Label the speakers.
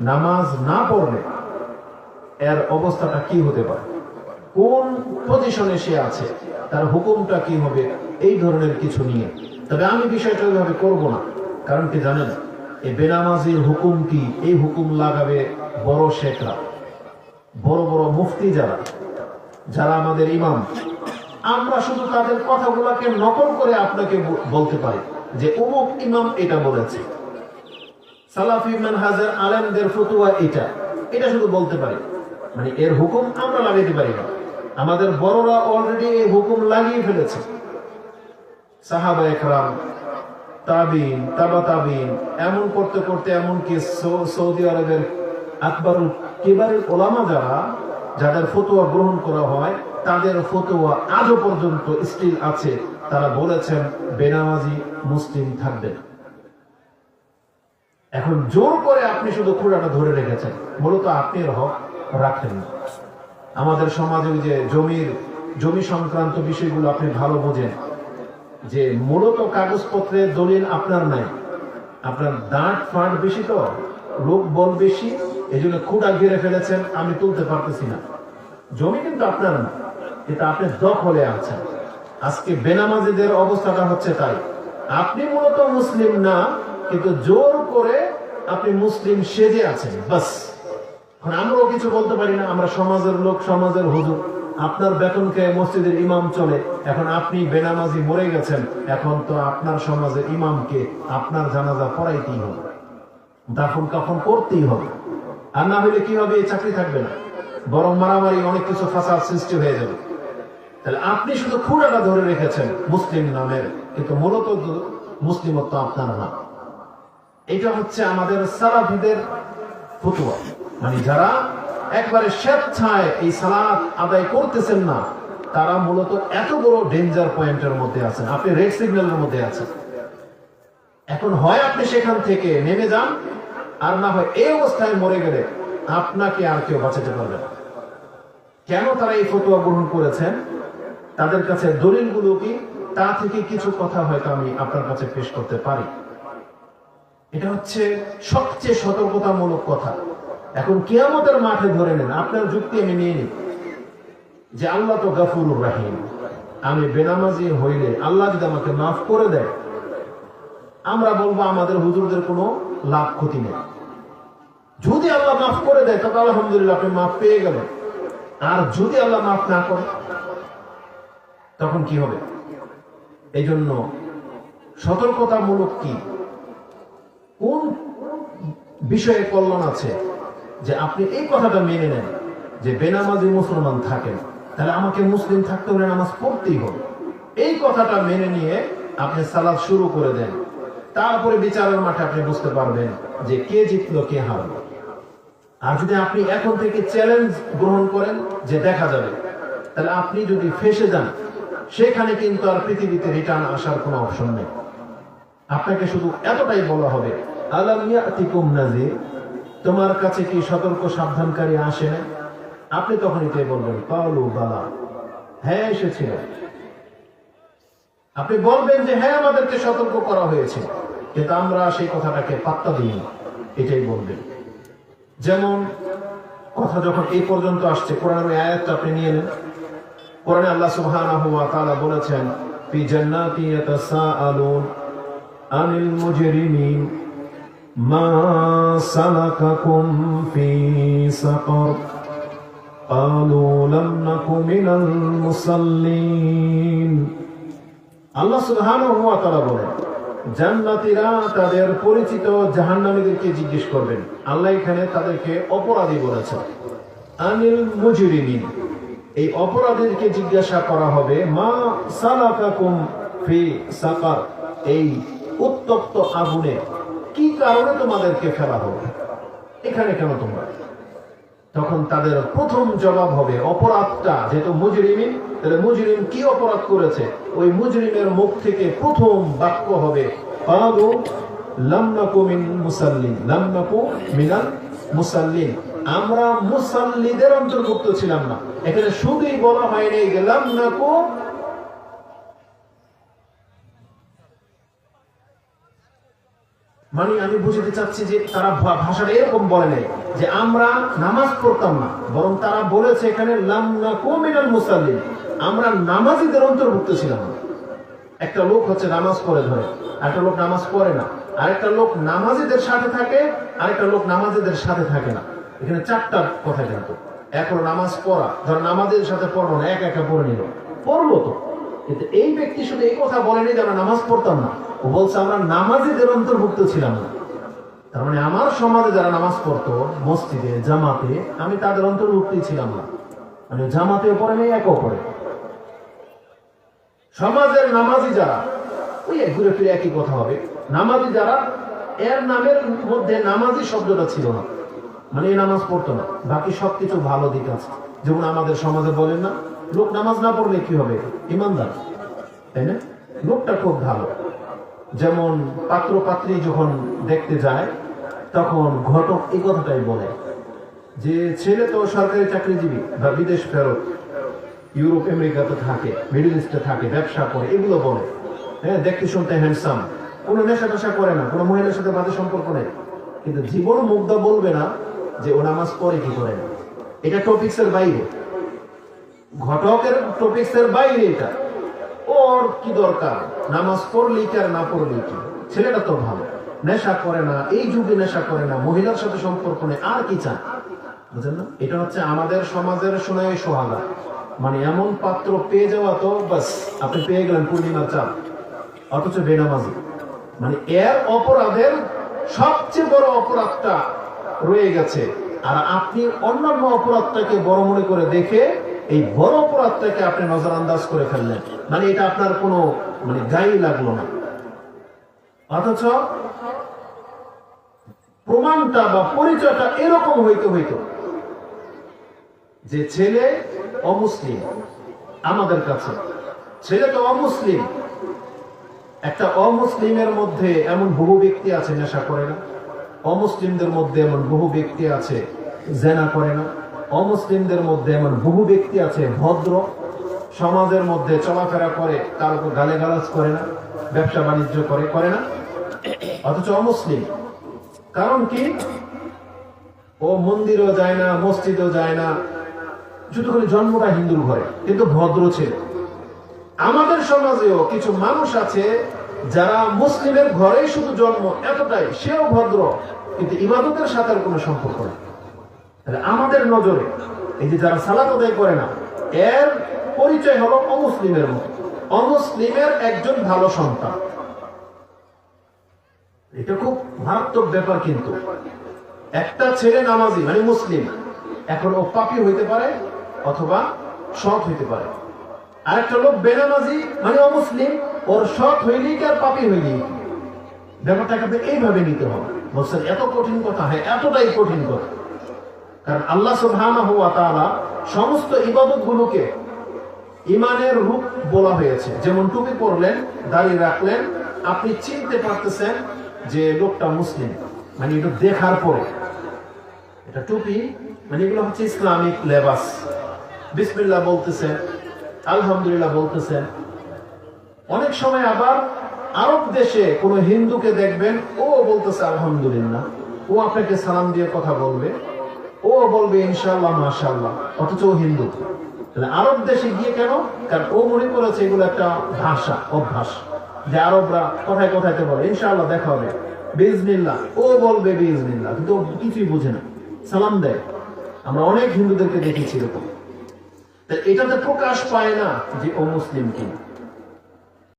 Speaker 1: নামাজ না পড়লে এর অবস্থাটা কি হতে পারে, কোন পজিশনে সে আছে, তার হুকুমটা কি হবে, এই ধরনের কিছু নিয়ে। তবে আমি বিষয়টা ওইভাবে করব না, কারণ কি জানেন, এই বেনামাজির হুকুম কি, এই হুকুম লাগাবে বড় শেখরা, বড় বড় মুফতি যারা আমাদের ইমাম। আমরা শুধু তাদের কথাগুলোকে নকল করে আপনাকে বলতে পারি যে অমুক ইমাম এটা বলেছে, সালাফি মানহাজের আলেমদের ফতোয়া এটা শুধু বলতে পারি, মানে এর হুকুম আমরা লাগাইতে পারি না। আমাদের বড়রা অলরেডি এই হুকুম লাগিয়ে ফেলেছে। সাহাবা একরাম, তাবিন, তাবা তাবিন, এমন করতে করতে এমনকি সৌদি আরবের আকবরুল কিবারের ওলামা যাদের ফতোয়া গ্রহণ করা হয়, তাদের ফতোয়া আজও পর্যন্ত স্টিল আছে। তারা বলেছেন বেনামাজি মুসলিম থাকবে না। এখন জোর করে আপনি শুধু খুঁড়াটা ধরে রেখেছেন, মূলত আপনি এর হক রাখেন না। আমাদের সমাজে ওই যে জমি সংক্রান্ত বিষয়গুলো আপনি ভালো বোঝেন, যে মূলত কাগজপত্রের দলিল আপনার নাই, আপনার দাঁত ফাঁট বেশি, তো লোক বল বেশি, এই জন্য খুঁড়া ঘিরে ফেলেছেন, আমি তুলতে পারতেছি না। জমি কিন্তু আপনার না, কিন্তু আপনি দখলে আছেন। আজকে বেনামাজিদের অবস্থাটা হচ্ছে তাই। আপনি মূলত মুসলিম না, কিন্তু জোর করে আপনি মুসলিম সেজে আছেন, বাস। এখন আমরাও কিছু বলতে পারি না, আমরা সমাজের লোক, সমাজের হুজুর। আপনার বেতন খেয়ে মসজিদের ইমাম চলে, এখন আপনি বেনামাজি মরে গেছেন, এখন তো আপনার সমাজের ইমামকে আপনার জানাজা পড়াইতেই হবে, দাফন কাফন করতেই হবে। আর না হলে কি হবে, এই চাকরি থাকবে না, বরং মারামারি, অনেক কিছু ফাসাদ সৃষ্টি হয়ে যাবে। তাহলে আপনি শুধু খুঁড়াটা ধরে রেখেছেন মুসলিম নামের, কিন্তু মূলত মুসলিমত্ব আপনার না। এটা হচ্ছে আমাদের সালাফিদের ফতোয়া, মানে যারা একবারে স্বেচ্ছায় এই সালাত আদায় করতেছেন না, তারা মূলত এত বড় ডেঞ্জার পয়েন্টের মধ্যে আছেন, আপনি রেড সিগন্যালের মধ্যে আছেন। এখন হয় আপনি সেখান থেকে নেমে যান, আর না হয় এই অবস্থায় মরে গেলে আপনাকে আর কেউ বাঁচাতে পারবে না। কেন তারা এই ফতোয়া গ্রহণ করেছেন, তাদের কাছে দলিলগুলো কি, তা থেকে কিছু কথা হয়তো আমি আপনার কাছে পেশ করতে পারি। এটা হচ্ছে সবচেয়ে সতর্কতামূলক কথা। এখন কিয়ামতের মাঠে ধরে নেন, আপনার যুক্তি আমি নিয়ে নিই যে আল্লাহ তো গফুরুর রহিম, আমি বেনামাজি হইলে আল্লাহ যদি আমাকে মাফ করে দেয়, আমরা বলবো আমাদের হুজুরদের কোনো লাভ ক্ষতি নেই। যদি আল্লাহ মাফ করে দেয় তবে আলহামদুলিল্লাহ, আপনি মাফ পেয়ে গেলেন। আর যদি আল্লাহ মাফ না করে, তখন কি হবে? এই জন্য সতর্কতামূলক কি, কোন বিষয়ে কল্যাণ আছে যে আপনি এই কথাটা মেনে নেন যে বেনামাজি মুসলমান থাকেন, তাহলে আমাকে মুসলিম থাকতে হলে নামাজ পড়তেই হবে। এই কথাটা মেনে নিয়ে আপনি সালাত শুরু করে দেন, তারপরে বিচারের মাঠে আপনি বুঝতে পারবেন যে কে জিতলো কে হারলো। আর যদি আপনি এখন থেকে চ্যালেঞ্জ গ্রহণ করেন যে দেখা যাবে, তাহলে আপনি যদি ফেসে যান, সেখানে কিন্তু আর পৃথিবীতে রিটার্ন আসার কোনো অপশন নেই। আপনাকে শুধু এতটাই বলা হবে, আলাম ইয়াতিকুম নাযির, তোমার কাছে কি সতর্ক সাবধানকারী আসে না? আপনি তখন এটাই বলবেন ক্বালু বালা, হ্যাঁ এসেছিল। আপনি বলবেন যে হ্যাঁ আমাদেরকে সতর্ক করা হয়েছে, কিন্তু আমরা সেই কথাটাকে পাত্তা দিই না, এটাই বলবেন। যেমন কথা যখন এই পর্যন্ত আসছে, কোরআনের আয়াতটা আপনি নিয়ে নেন। কোরআনে আল্লাহ সুবহানাহু ওয়া তাআলা বলেছেন, ফি জান্নাতি ইয়াতাসাআলুন আনিল মুজরিমিন মা সালাকাকুম ফি সাকার ক্বালু লাম নাকু মিনাল মুসাল্লিন। আল্লাহ সুবহানাহু ওয়া তাআলা বলেন, জান্নাতীরা তাদের পরিচিত জাহান্নামীদেরকে জিজ্ঞেস করবেন। আল্লাহ এখানে তাদেরকে অপরাধী বলেছেন, আনিল মুজরিমিন, এই অপরাধীদেরকে জিজ্ঞাসা করা হবে, মা সালাকাকুম ফি সাকার, এই উত্তপ্ত আগুনে কি কারণে তোমাদেরকে ফেলা হবে, এখানে কেন তোমরা? তখন তাদের প্রথম জবাব হবে, অপরাধটা যেহেতু মুজরিমিন, তাহলে মুজরিম কি অপরাধ করেছে, ওই মুজরিমের মুখ থেকে প্রথম বাক্য হবে, ক্বালু লাম নাকু মিন মুসাল্লিন, লাম নাকু মিনাল মুসাল্লিন, আমরা মুসাল্লিদের অন্তর্ভুক্ত ছিলাম না। এখানে শুধুই বলা হয়নি লাম নাকু মানে আমি বুঝতে চাচ্ছি যে তারা ভাষাটা এরকম বলে নাই যে আমরা নামাজ পড়তাম না, বরং তারা বলেছে এখানে লাম নাকু মিনাল মুসাল্লিন, আমরা নামাজীদের অন্তর্ভুক্ত ছিলাম না। একটা লোক হচ্ছে নামাজ পড়ে ধরে, একটা লোক নামাজ পড়ে না, আরেকটা লোক নামাজীদের সাথে থাকে, আরেকটা লোক নামাজীদের সাথে থাকে না। এখানে চারটা কথা কিন্তু। এক হলো নামাজ পড়া, ধর নামাজের সাথে পড়বো না, একা একা পড়ে নিল, পড়লো তো, কিন্তু এই ব্যক্তি শুধু এই কথা বলেনি যে আমরা নামাজ পড়তাম না, ও বলছে আমরা নামাজীদের অন্তর্ভুক্ত ছিলাম না। তার মানে আমার সমাজে যারা নামাজ পড়তো মসজিদে জামাতে, আমি তাদের অন্তর্ভুক্তই ছিলাম না। মানে জামাতেও পড়ে নেই, একও পড়ে। সমাজের নামাজি যারা, ওই ঘুরে ফিরে একই কথা হবে, নামাজি যারা, এর নামের মধ্যে নামাজি শব্দটা ছিল না, মানে এই নামাজ পড়তো না। বাকি সবকিছু ভালো দিক আছে। যেমন আমাদের সমাজে বলেন না, লোক নামাজ না পড়লে কি হবে, ইমানদার, তাই না? লোকটা খুব ভালো। যেমন পাত্র পাত্রী যখন দেখতে যায় তখন ঘটক এই কথাটাই বলে যে ছেলে তো সরকারি চাকরিজীবী বা বিদেশ ফেরত, ইউরোপ আমেরিকাতে থাকে, মিডল ইস্টে থাকে, ব্যবসা করে, এগুলো বলে। হ্যাঁ, দেখতে শুনতে হ্যান্ডসাম, কোনো নেশা টেশা করে না, কোনো মহিলার সাথে বাজে সম্পর্ক নেই, কিন্তু জীবন মুগ্ধ বলবে না যে ও নামাজ পড়ে কি করে না। এটা টপিক্সের বাইরে, ঘটকের টপিক্সের বাইরে। এটা ওর কি দরকার, নামাজ পড়লেই কি আর না পড়লেই কি, ছেলেটা তো ভালো, নেশা করে না, এই যুগে নেশা করে না, মহিলার সাথে সম্পর্ক নেই, আর কি চান, বুঝলেন না? এটা হচ্ছে আমাদের সমাজের সোনাই সোহাগা। মানে এমন পাত্র পেয়ে যাওয়া তো বাস, আপনি পেয়ে গেলেন পূর্ণিমার চাঁদ, অথচ বেনামাজি। মানে এর অপরাধের সবচেয়ে বড় অপরাধটা রয়ে গেছে, আর আপনি অন্যান্য অপরাধটাকে বড় মনে করে দেখে এই বড় অপরাধটাকে আপনি নজরআন্দাজ করে ফেললেন। মানে এটা আপনার কোনো মানে গায়ে লাগলো না, অথচ প্রমাণটা বা পরিচয়টা এরকম হইতো যে ছেলে অমুসলিম, আমাদের কাছে ছেলে তো অমুসলিম। একটা অমুসলিমের মধ্যে এমন বহু ব্যক্তি আছে নেশা করে না, অমুসলিমদের মধ্যে এমন বহু ব্যক্তি আছে জেনা করে না, অমুসলিমদের মধ্যে এমন বহু ব্যক্তি আছে ভদ্র, সমাজের মধ্যে চলাফেরা করে, কারো গালিগালাজ করে না, ব্যবসা বাণিজ্য করে না, অথচ অমুসলিম। কারণ কি, ও মন্দিরও যায় না, মসজিদও যায় না, শুধু করে জন্মটা হিন্দুর ঘরে, কিন্তু ভদ্র ছেলে। আমাদের সমাজেও কিছু মানুষ আছে যারা মুসলিমের ঘরেই শুধু জন্ম, এতটাই, সেও ভদ্র, কিন্তু ইবাদতের সাথে কোনো সম্পর্ক নেই। আমাদের নজরে এই যে যারা সালাত আদায় করে না, এর পরিচয় হলো অমুসলিমের মতো, অমুসলিমের একজন ভালো সন্তান। এটা খুব মারাত্মক ব্যাপার। কিন্তু একটা ছেলে নামাজি মানে মুসলিম, এখন ও পাপী হইতে পারে অথবা সৎ হইতে পারে। আরেকটা লোক বেনামাজি মানে অমুসলিম, ওর সৎ হইলেই কি আর পাপী হইলেই কি, ব্যাপারটাকে এইভাবে নিতে হবে। বলছেন এত কঠিন কথা? হ্যাঁ, এতটাই কঠিন কথা। কারণ আল্লাহ সুবহানাহু ওয়া তাআলা সমস্ত ইবাদতগুলোকে ইমানের রূপ বলা হয়েছে। যেমন টুপি পরলেন, দাড়ি রাখলেন, আপনি চিনতে পারতেছেন যে লোকটা মুসলিম, মানে এটা দেখার পরে। এটা টুপি মানে এগুলো হচ্ছে ইসলামিক লেবাস। বিসমিল্লাহ বলতেছেন, আলহামদুলিল্লাহ বলতেছেন। অনেক সময় আবার আরব দেশে কোন হিন্দুকে দেখবেন, ও বলতেছে আলহামদুলিল্লাহ, ও আপনাকে সালাম দিয়ে কথা বলবে, ও বলবে ইনশাআল্লাহ মাশাআল্লাহ, অথচ ও হিন্দু। তাহলে আরব দেশে গিয়ে কেন? কারণ ও মনে করেছে এগুলো একটা ভাষা, অভ্যাস, যে আরবরা কথায় কথাইতে বলে ইনশাআল্লাহ দেখা হবে, বিজনিল্লাহ, ও বলবে বিজনিল্লাহ, কিন্তু ও কিছুই বুঝে না, সালাম দেয়। আমরা অনেক হিন্দুদেরকে দেখেছি এরকম। এটাতে প্রকাশ পায় না যে ও মুসলিম কিনা।